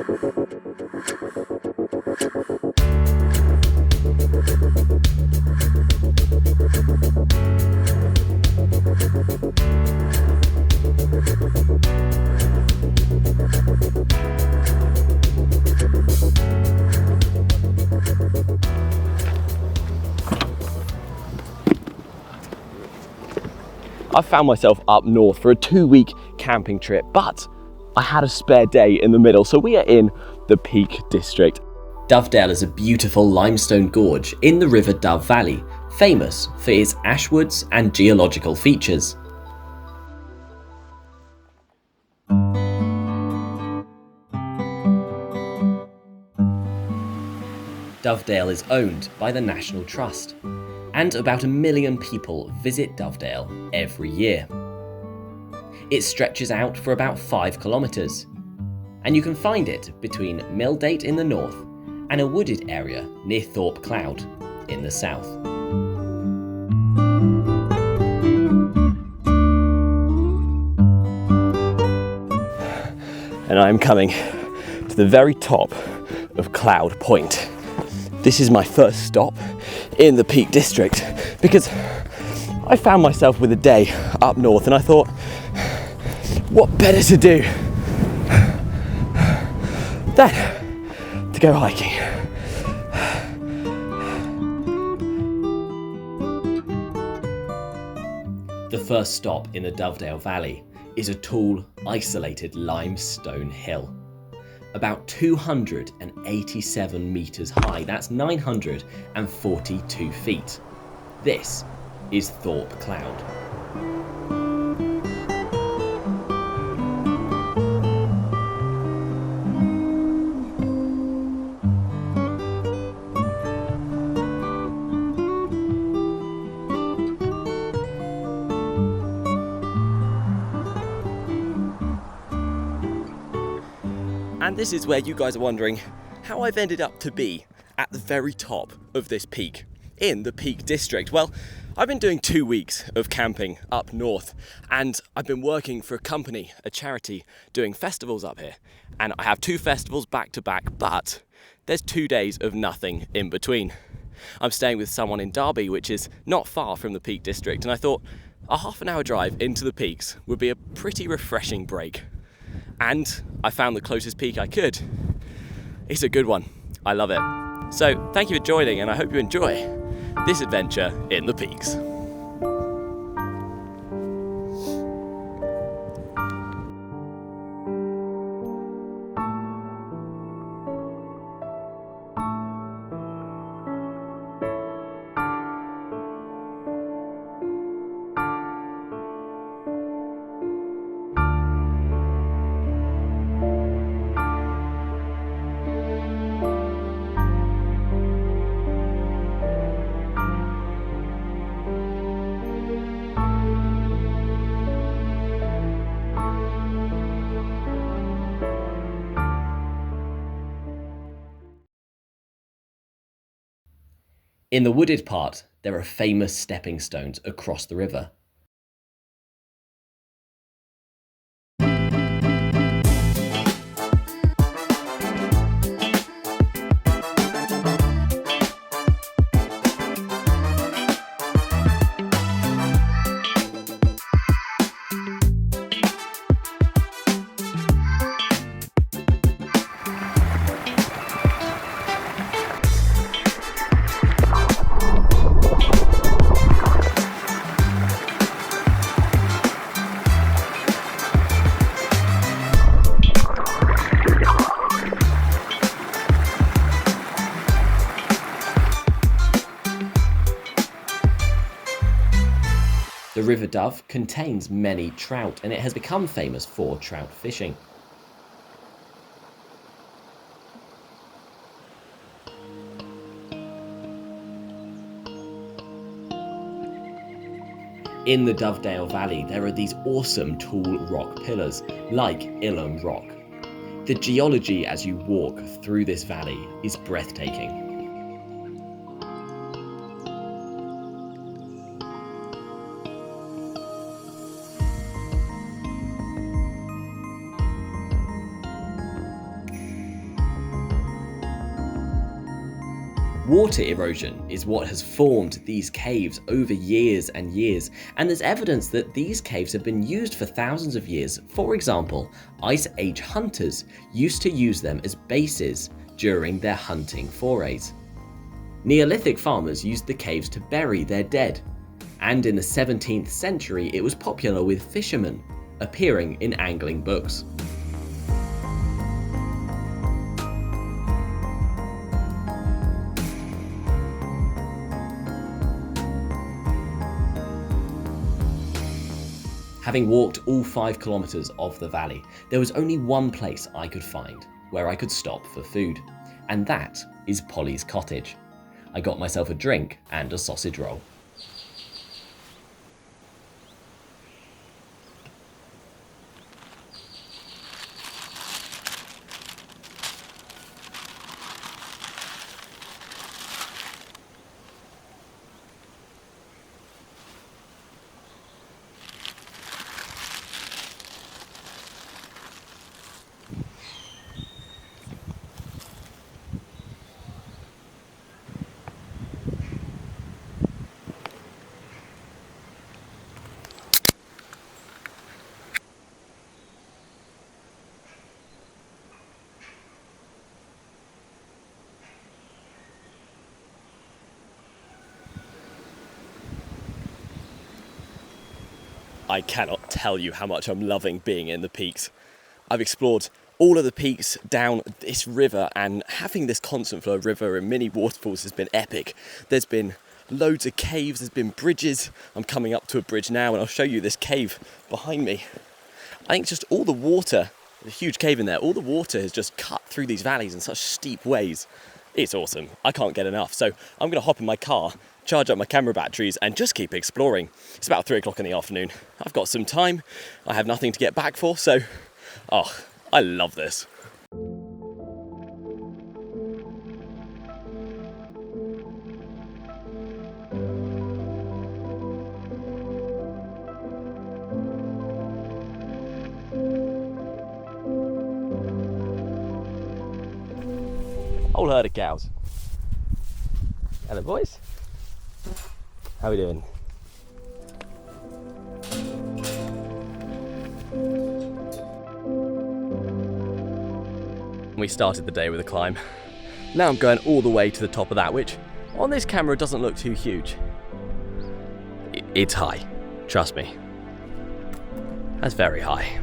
I found myself up north for a 2-week camping trip, but I had a spare day in the middle, so we are in the Peak District. Dovedale is a beautiful limestone gorge in the River Dove Valley, famous for its ashwoods and geological features. Dovedale is owned by the National Trust, and about 1 million people visit Dovedale every year. It stretches out for about 5 kilometres, and you can find it between Milldate in the north and a wooded area near Thorpe Cloud in the south. And I'm coming to the very top of Cloud Point. This is my first stop in the Peak District because I found myself with a day up north and I thought, what better to do than to go hiking. The first stop in the Dovedale Valley is a tall, isolated limestone hill. About 287 metres high, that's 942 feet. This is Thorpe Cloud. And this is where you guys are wondering how I've ended up to be at the very top of this peak in the Peak District. Well, I've been doing 2 weeks of camping up north, and I've been working for a company, a charity, doing festivals up here. And I have 2 festivals back to back, but there's 2 days of nothing in between. I'm staying with someone in Derby, which is not far from the Peak District, and I thought a half-an-hour drive into the peaks would be a pretty refreshing break. And I found the closest peak I could. It's a good one. I love it. So thank you for joining, and I hope you enjoy this adventure in the peaks. In the wooded part, there are famous stepping stones across the river. The River Dove contains many trout, and it has become famous for trout fishing. In the Dovedale Valley, there are these awesome tall rock pillars, like Ilum Rock. The geology as you walk through this valley is breathtaking. Water erosion is what has formed these caves over years and years, and there's evidence that these caves have been used for thousands of years. For example, Ice Age hunters used to use them as bases during their hunting forays. Neolithic farmers used the caves to bury their dead, and in the 17th century it was popular with fishermen, appearing in angling books. Having walked all 5 kilometers of the valley, there was only one place I could find where I could stop for food, and that is Polly's cottage. I got myself a drink and a sausage roll. I cannot tell you how much I'm loving being in the peaks. I've explored all of the peaks down this river, and having this constant flow of river and mini waterfalls has been epic. There's been loads of caves, there's been bridges. I'm coming up to a bridge now and I'll show you this cave behind me. I think just all the water, there's a huge cave in there, all the water has just cut through these valleys in such steep ways. It's awesome. I can't get enough. So I'm going to hop in my car, charge up my camera batteries and just keep exploring. It's about 3 o'clock in the afternoon. I've got some time. I have nothing to get back for, so I love this. Whole herd of cows. Hello boys. How are we doing? We started the day with a climb. Now I'm going all the way to the top of that, which on this camera doesn't look too huge. It's high, trust me. That's very high.